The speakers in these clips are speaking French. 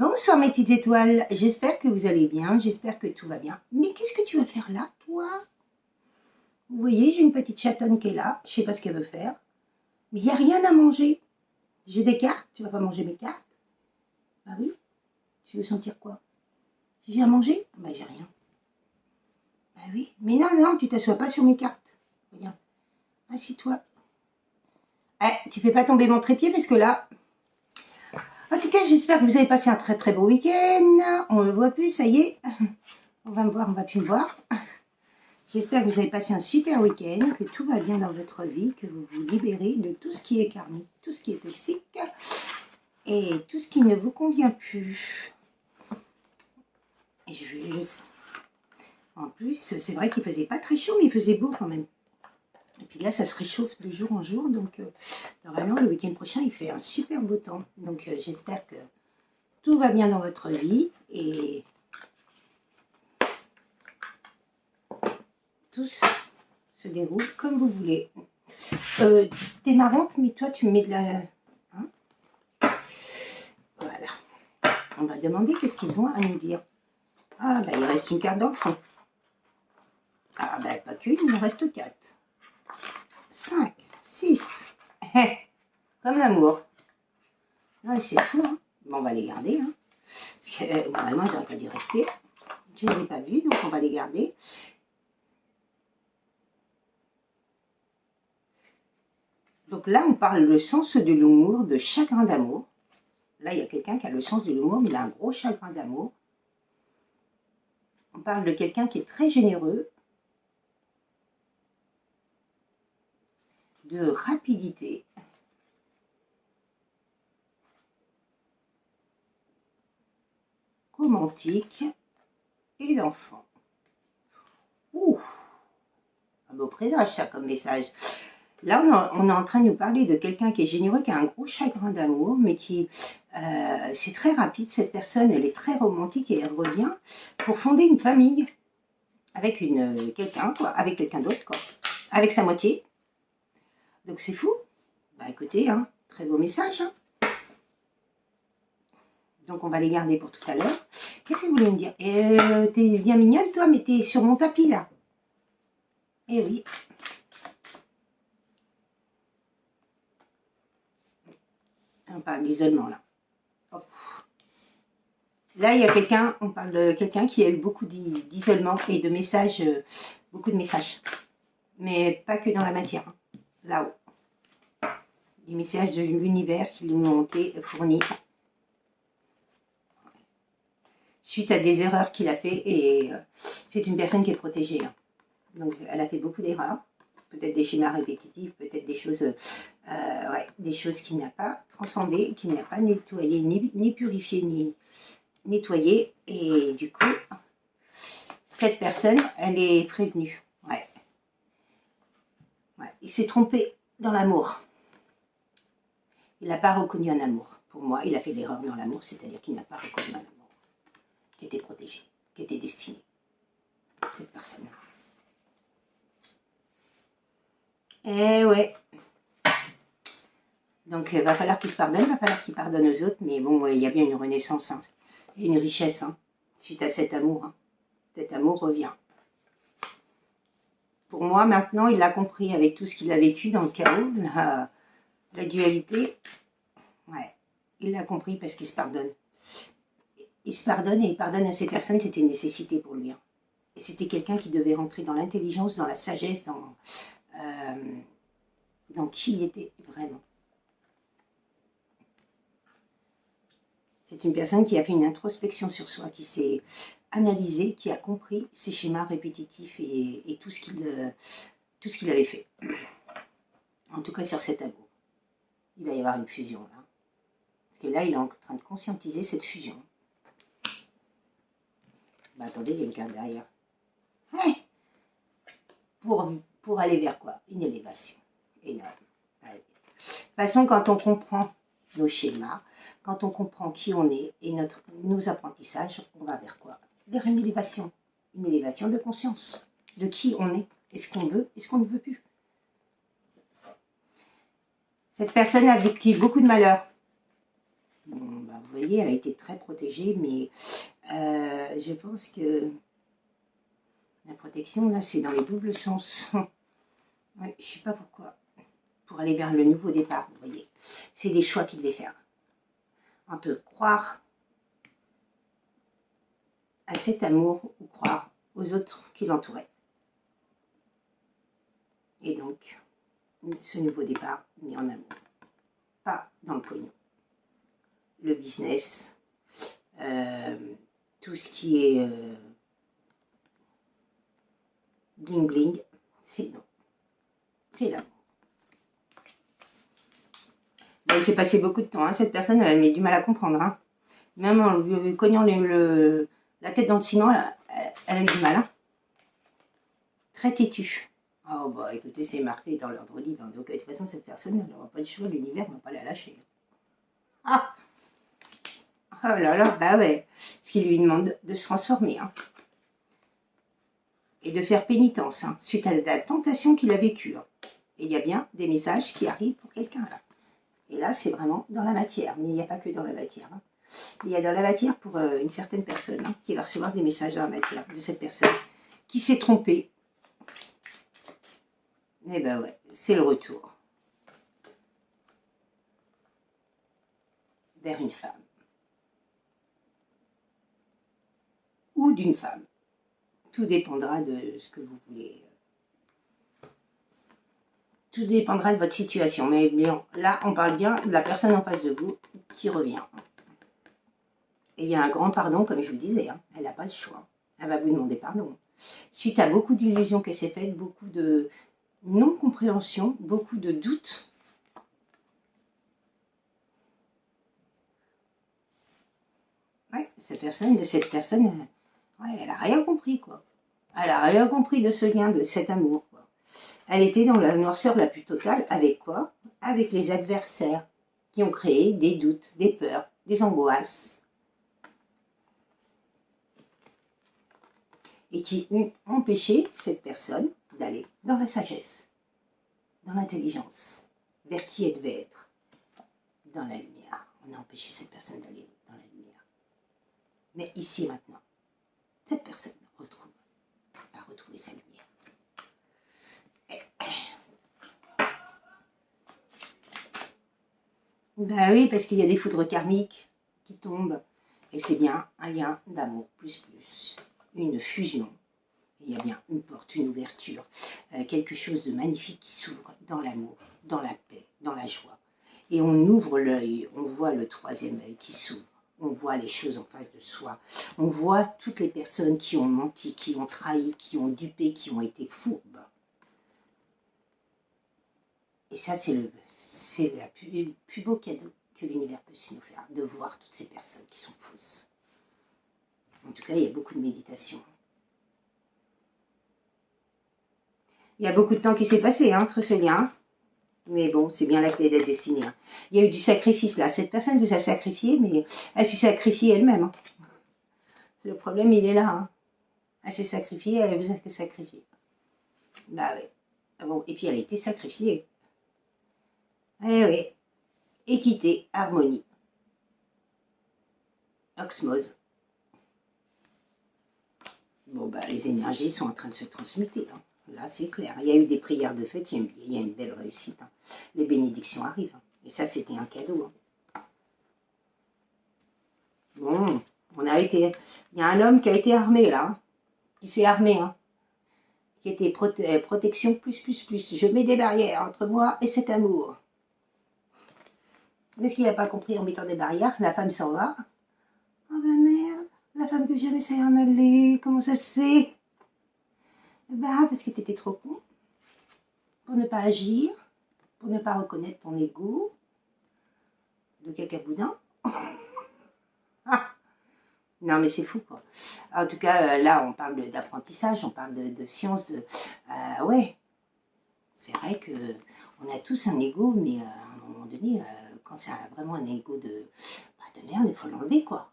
Bonsoir mes petites étoiles, j'espère que vous allez bien, j'espère que tout va bien. Mais qu'est-ce que tu vas faire là, toi? Vous voyez, j'ai une petite chatonne qui est là, je sais pas ce qu'elle veut faire. Mais il n'y a rien à manger. J'ai des cartes, tu vas pas manger mes cartes? Ah oui? Tu veux sentir quoi? Si j'ai à manger? Bah j'ai rien. Bah oui, mais non, tu t'assois pas sur mes cartes. Regarde, assis-toi. Eh, tu fais pas tomber mon trépied parce que là... En tout cas, j'espère que vous avez passé un très très beau week-end. On me voit plus, ça y est. On va me voir, on va plus me voir. J'espère que vous avez passé un super week-end, que tout va bien dans votre vie, que vous vous libérez de tout ce qui est karmique, tout ce qui est toxique et tout ce qui ne vous convient plus. Et en plus, c'est vrai qu'il faisait pas très chaud, mais il faisait beau quand même. Et puis là, ça se réchauffe de jour en jour, donc normalement, le week-end prochain, il fait un super beau temps. Donc j'espère que tout va bien dans votre vie et tout se déroule comme vous voulez. T'es marrante, mais toi, tu me mets de la... Hein, voilà. On va demander qu'est-ce qu'ils ont à nous dire. Ah, bah, il reste une carte dans le fond. Ah, bah, pas qu'une, il en reste 4. 5, 6. Comme l'amour. Non, c'est fou, hein. Bon, on va les garder, hein. Parce que normalement, ils n'auraient pas dû rester. Je ne les ai pas vus, donc on va les garder. Donc là, on parle le sens de l'humour, de chagrin d'amour. Là, il y a quelqu'un qui a le sens de l'humour, mais il a un gros chagrin d'amour. On parle de quelqu'un qui est très généreux, de rapidité, romantique et d'enfant. Ouh, un beau présage ça comme message. Là, on est en train de nous parler de quelqu'un qui est généreux, qui a un gros chagrin d'amour, mais qui, c'est très rapide, cette personne, elle est très romantique et elle revient pour fonder une famille avec quelqu'un, quoi, avec quelqu'un d'autre, quoi, avec sa moitié. Donc c'est fou. Bah écoutez, hein, très beau message. Hein. Donc on va les garder pour tout à l'heure. Qu'est-ce que vous voulez me dire? T'es bien mignonne toi, mais t'es sur mon tapis là. Eh oui. On parle d'isolement là. Hop. Là il y a quelqu'un, on parle de quelqu'un qui a eu beaucoup d'isolement et de messages, beaucoup de messages. Mais pas que dans la matière. Hein. Là-haut. Des messages de l'univers qui lui ont été fournis. Suite à des erreurs qu'il a fait et c'est une personne qui est protégée. Hein. Donc elle a fait beaucoup d'erreurs, peut-être des schémas répétitifs, peut-être des choses, des choses qu'il n'a pas transcendées, qu'il n'a pas nettoyées, ni purifiées, ni nettoyées. Et du coup, cette personne, elle est prévenue. Ouais. Ouais. Il s'est trompé dans l'amour. Il n'a pas reconnu un amour. Pour moi, il a fait l'erreur dans l'amour, c'est-à-dire qu'il n'a pas reconnu un amour qui était protégé, qui était destiné. Cette personne-là. Eh ouais. Donc il va falloir qu'il se pardonne, il va falloir qu'il pardonne aux autres, mais bon, il y a bien une renaissance, hein, et une richesse, hein, suite à cet amour. Hein. Cet amour revient. Pour moi, maintenant, il l'a compris avec tout ce qu'il a vécu dans le chaos, la dualité. Ouais, il l'a compris parce qu'il se pardonne. Il se pardonne et il pardonne à ces personnes, c'était une nécessité pour lui. Hein. Et c'était quelqu'un qui devait rentrer dans l'intelligence, dans la sagesse, dans qui il était vraiment. C'est une personne qui a fait une introspection sur soi, qui s'est analysé, qui a compris ses schémas répétitifs et tout ce qu'il avait fait. En tout cas sur cet amour. Il va y avoir une fusion là. Parce que là, il est en train de conscientiser cette fusion. Bah attendez, il y a une carte derrière. Hey, pour aller vers quoi? Une élévation. Énorme. Allez. De toute façon, quand on comprend nos schémas, quand on comprend qui on est et nos apprentissages, on va vers quoi? Vers une élévation de conscience, de qui on est, et ce qu'on veut et ce qu'on ne veut plus. Cette personne a vécu beaucoup de malheurs, Bon, bah, vous voyez, elle a été très protégée, mais je pense que la protection, là, c'est dans les doubles sens. Ouais, je sais pas pourquoi. Pour aller vers le nouveau départ, vous voyez. C'est des choix qu'il devait faire. Entre croire à cet amour ou croire aux autres qui l'entouraient. Et donc, ce nouveau départ mis en amour. Pas dans le pognon. Le business, tout ce qui est bling bling, c'est non. C'est l'amour. Bon, il s'est passé beaucoup de temps. Hein. Cette personne, elle a mis du mal à comprendre. Hein. Même en lui cognant la tête dans le ciment, elle a eu du mal. Hein. Très têtue. Oh bah écoutez, c'est marqué dans l'ordre livre. Hein. Donc de toute façon, cette personne, elle n'aura pas de choix. L'univers ne va pas la lâcher. Ah, oh là là, bah ouais. Ce qui lui demande de se transformer. Hein. Et de faire pénitence, hein, suite à la tentation qu'il a vécue. Hein. Et il y a bien des messages qui arrivent pour quelqu'un là. Et là, c'est vraiment dans la matière, mais il n'y a pas que dans la matière. Hein. Il y a dans la matière pour une certaine personne hein, qui va recevoir des messages dans la matière de cette personne qui s'est trompée. Et ben ouais, c'est le retour vers une femme. Ou d'une femme. Tout dépendra de ce que vous voulez. Tout dépendra de votre situation. Mais bien, là, on parle bien de la personne en face de vous qui revient. Et il y a un grand pardon, comme je vous disais. Hein. Elle n'a pas le choix. Elle va vous demander pardon. Suite à beaucoup d'illusions qu'elle s'est faites, beaucoup de non-compréhension, beaucoup de doutes. Ouais, cette personne, ouais, elle n'a rien compris, quoi. Elle n'a rien compris de ce lien, de cet amour, quoi. Elle était dans la noirceur la plus totale, avec quoi? Avec les adversaires, qui ont créé des doutes, des peurs, des angoisses. Et qui ont empêché cette personne d'aller dans la sagesse, dans l'intelligence, vers qui elle devait être, dans la lumière. On a empêché cette personne d'aller dans la lumière. Mais ici et maintenant, cette personne va retrouver sa lumière. Ben oui, parce qu'il y a des foudres karmiques qui tombent. Et c'est bien un lien d'amour, plus, une fusion. Il y a bien une porte, une ouverture, quelque chose de magnifique qui s'ouvre dans l'amour, dans la paix, dans la joie. Et on ouvre l'œil, on voit le troisième œil qui s'ouvre. On voit les choses en face de soi. On voit toutes les personnes qui ont menti, qui ont trahi, qui ont dupé, qui ont été fourbes. Et ça, c'est le plus beau cadeau que l'univers peut nous faire, de voir toutes ces personnes qui sont fausses. En tout cas, il y a beaucoup de méditation. Il y a beaucoup de temps qui s'est passé hein, entre ce lien. Mais bon, c'est bien la clé d'être destinée. Hein. Il y a eu du sacrifice là. Cette personne vous a sacrifié, mais elle s'est sacrifiée elle-même. Hein. Le problème, il est là. Hein. Elle s'est sacrifiée, elle vous a sacrifié. Bah oui. Ah bon, et puis elle a été sacrifiée. Eh oui. Équité, harmonie. Osmose. Bon, bah les énergies sont en train de se transmuter. Hein. Là, c'est clair. Il y a eu des prières de fête, il y a une belle réussite. Hein. Les bénédictions arrivent. Hein. Et ça, c'était un cadeau. Hein. Bon, on a été... Il y a un homme qui a été armé, là. Hein, qui s'est armé, hein. Qui était protection plus. Je mets des barrières entre moi et cet amour. Est-ce qu'il n'a pas compris en mettant des barrières? La femme s'en va. Oh ben merde, la femme que j'aimais s'est en aller. Comment ça se fait? Bah, parce que t'étais trop con. Pour ne pas agir. Pour ne pas reconnaître ton ego. De cacaboudin. Ah. Non, mais c'est fou, quoi. En tout cas, là, on parle d'apprentissage, on parle de science, ouais. C'est vrai que on a tous un ego, mais à un moment donné, quand c'est vraiment un ego de merde, il faut l'enlever, quoi.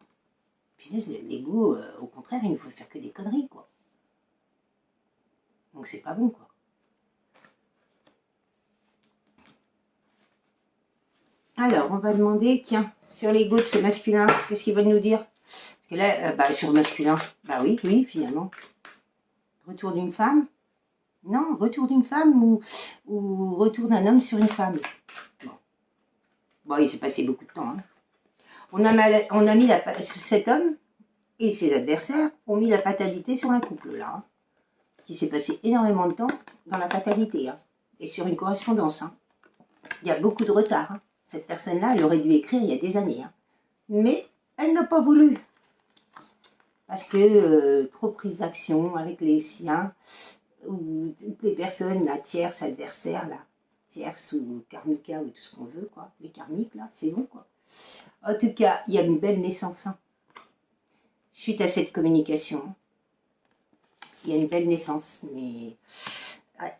Puis l'ego, au contraire, il ne faut faire que des conneries, quoi. Donc c'est pas bon, quoi. Alors, on va demander, tiens, sur l'ego de ce masculin, qu'est-ce qu'ils veulent nous dire? Parce que là, sur le masculin, bah oui, oui, finalement. Retour d'une femme? Non, retour d'une femme ou retour d'un homme sur une femme. Bon, il s'est passé beaucoup de temps. Hein. On a mis cet homme et ses adversaires ont mis la fatalité sur un couple, là. Hein. Parce qu'il s'est passé énormément de temps dans la fatalité. Hein, et sur une correspondance. Hein. Il y a beaucoup de retard. Hein. Cette personne-là, elle aurait dû écrire il y a des années. Hein. Mais elle n'a pas voulu. Parce que trop prise d'action avec les siens, ou toutes les personnes, la tierce, adversaire, la tierce ou karmika, ou tout ce qu'on veut, quoi. Les karmiques, là, c'est bon, quoi. En tout cas, il y a une belle naissance. Hein. Suite à cette communication, il y a une belle naissance. Mais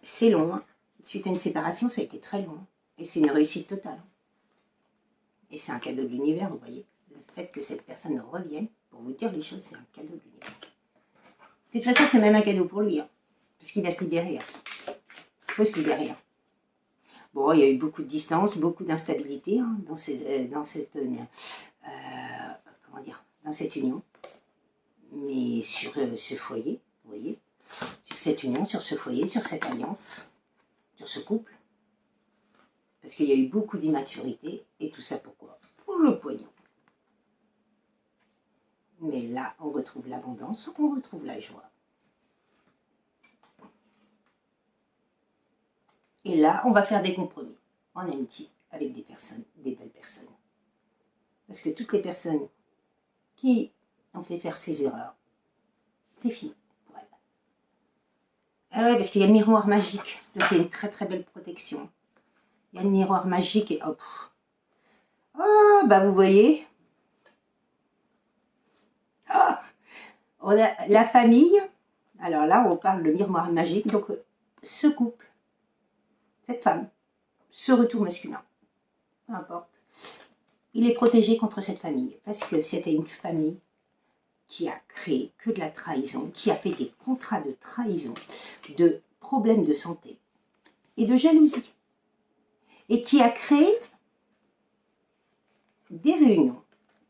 c'est long. Hein. Suite à une séparation, ça a été très long. Et c'est une réussite totale. Et c'est un cadeau de l'univers, vous voyez. Le fait que cette personne revienne, pour vous dire les choses, c'est un cadeau de l'univers. De toute façon, c'est même un cadeau pour lui. Hein, parce qu'il va se libérer. Hein. Il faut se libérer. Hein. Bon, il y a eu beaucoup de distance, beaucoup d'instabilité hein, dans cette dans cette union. Mais sur ce foyer, vous voyez, sur cette union, sur ce foyer, sur cette alliance, sur ce couple. Parce qu'il y a eu beaucoup d'immaturité, et tout ça pourquoi? Pour le pognon. Mais là, on retrouve l'abondance, on retrouve la joie. Et là, on va faire des compromis, en amitié, avec des personnes, des belles personnes. Parce que toutes les personnes qui ont fait faire ces erreurs, c'est fini pour elles. Ah ouais, parce qu'il y a le miroir magique, donc il y a une très très belle protection. Il y a le miroir magique et hop. Oh, bah vous voyez. Ah, on a la famille. Alors là, on parle de miroir magique. Donc, ce couple, cette femme, ce retour masculin, peu importe, il est protégé contre cette famille. Parce que c'était une famille qui a créé que de la trahison, qui a fait des contrats de trahison, de problèmes de santé et de jalousie. Et qui a créé des réunions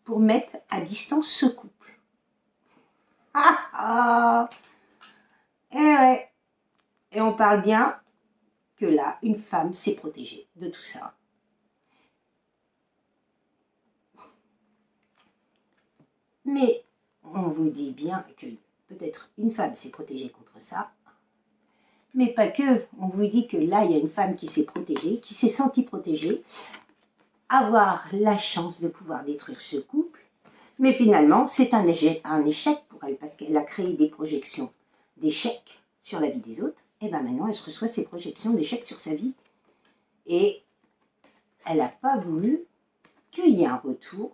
pour mettre à distance ce couple. Ah ah. Et ouais. Et on parle bien que là, une femme s'est protégée de tout ça. Mais on vous dit bien que peut-être une femme s'est protégée contre ça, mais pas que. On vous dit que là, il y a une femme qui s'est protégée, qui s'est sentie protégée, avoir la chance de pouvoir détruire ce couple, mais finalement, c'est un échec pour elle, parce qu'elle a créé des projections d'échecs sur la vie des autres, et bien maintenant, elle se reçoit ces projections d'échecs sur sa vie. Et elle n'a pas voulu qu'il y ait un retour,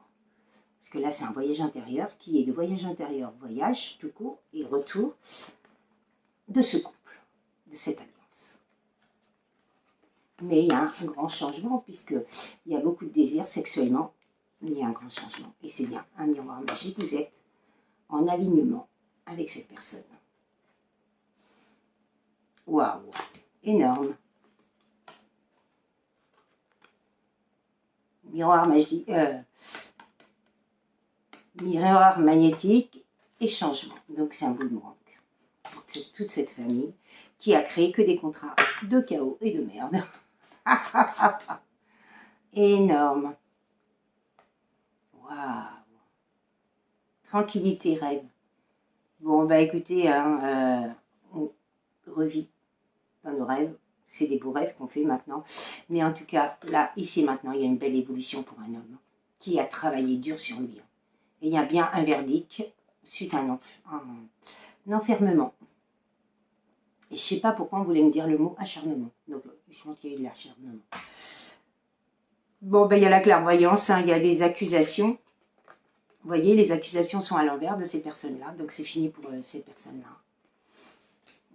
parce que là, c'est un voyage intérieur, qui est de voyage intérieur, voyage tout court, et retour de ce couple, de cette alliance. Mais il y a un grand changement, puisqu'il y a beaucoup de désirs sexuellement, il y a un grand changement. Et c'est bien un miroir magique, vous êtes en alignement avec cette personne. Waouh, énorme. Miroir magique, miroir magnétique et changement. Donc c'est un boomerang pour toute cette famille qui a créé que des contrats de chaos et de merde. Énorme. Waouh. Tranquillité, rêve. Bon, bah écoutez, hein, on revit dans nos rêves. C'est des beaux rêves qu'on fait maintenant. Mais en tout cas, là, ici, maintenant, il y a une belle évolution pour un homme qui a travaillé dur sur lui. Et il y a bien un verdict suite à un enfermement. Et je ne sais pas pourquoi on voulait me dire le mot acharnement. Donc, je pense qu'il y a eu de l'acharnement. Bon, ben, il y a la clairvoyance, hein, il y a les accusations. Vous voyez, les accusations sont à l'envers de ces personnes-là. Donc, c'est fini pour ces personnes-là.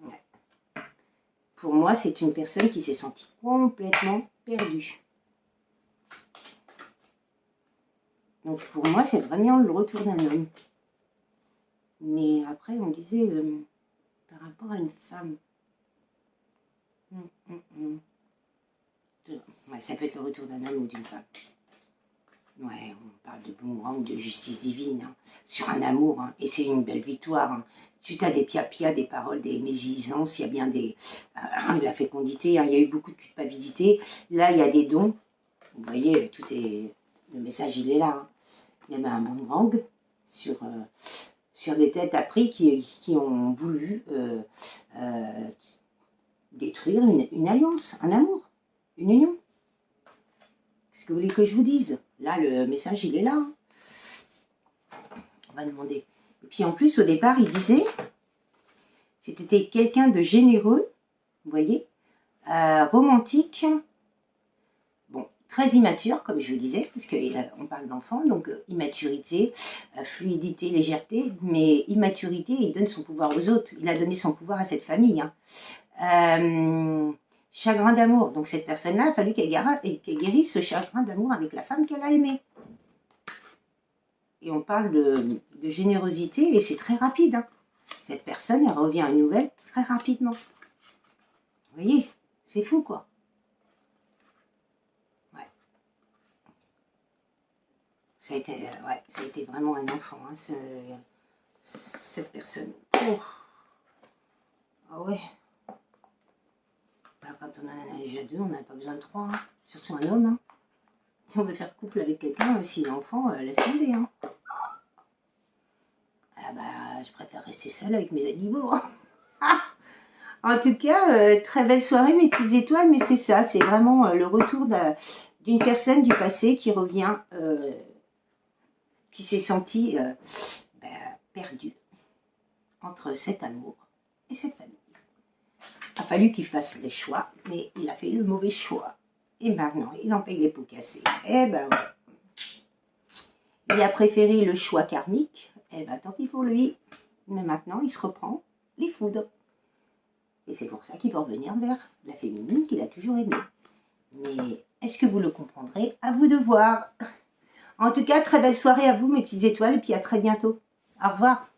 Ouais. Pour moi, c'est une personne qui s'est sentie complètement perdue. Donc, pour moi, c'est vraiment le retour d'un homme. Mais après, on disait, par rapport à une femme, ouais, ça peut être le retour d'un homme ou d'une femme. Ouais, on parle de boomerang, de justice divine, hein, sur un amour, hein, et c'est une belle victoire. Hein. Suite à des pia-pia, des paroles, des mésisances, il y a bien de la fécondité, hein, il y a eu beaucoup de culpabilité. Là, il y a des dons. Vous voyez, tout est... Le message, il est là. Hein. Il y avait un boomerang sur des têtes appris qui ont voulu détruire une alliance, un amour, une union. Qu'est-ce que vous voulez que je vous dise? Là, le message, il est là. Hein. On va demander. Et puis en plus, au départ, il disait, c'était quelqu'un de généreux, vous voyez, romantique, bon, très immature, comme je vous disais, parce qu'on parle d'enfant, donc immaturité, fluidité, légèreté, mais immaturité, il donne son pouvoir aux autres. Il a donné son pouvoir à cette famille. Hein. Chagrin d'amour. Donc cette personne-là, il a fallu qu'elle guérisse ce chagrin d'amour avec la femme qu'elle a aimée. Et on parle de générosité et c'est très rapide. Hein. Cette personne, elle revient à une nouvelle très rapidement. Vous voyez, c'est fou quoi. Ouais. Ça a été vraiment un enfant, hein, cette personne. Oh. Ah ouais. Quand on a un âge à 2, on n'a pas besoin de 3, hein. Surtout un homme. Hein. Si on veut faire couple avec quelqu'un, si l'enfant, laisse tomber. Hein. Ah bah, je préfère rester seule avec mes animaux. En tout cas, très belle soirée, mes petites étoiles, mais c'est ça, c'est vraiment le retour d'une personne du passé qui revient, qui s'est sentie perdue entre cet amour et cette famille. Il a fallu qu'il fasse les choix, mais il a fait le mauvais choix. Et maintenant, il en paye les pots cassés. Eh ben ouais. Il a préféré le choix karmique. Eh ben tant pis pour lui. Mais maintenant, il se reprend les foudres. Et c'est pour ça qu'il va revenir vers la féminine qu'il a toujours aimée. Mais est-ce que vous le comprendrez? À vous de voir. En tout cas, très belle soirée à vous, mes petites étoiles, et puis à très bientôt. Au revoir.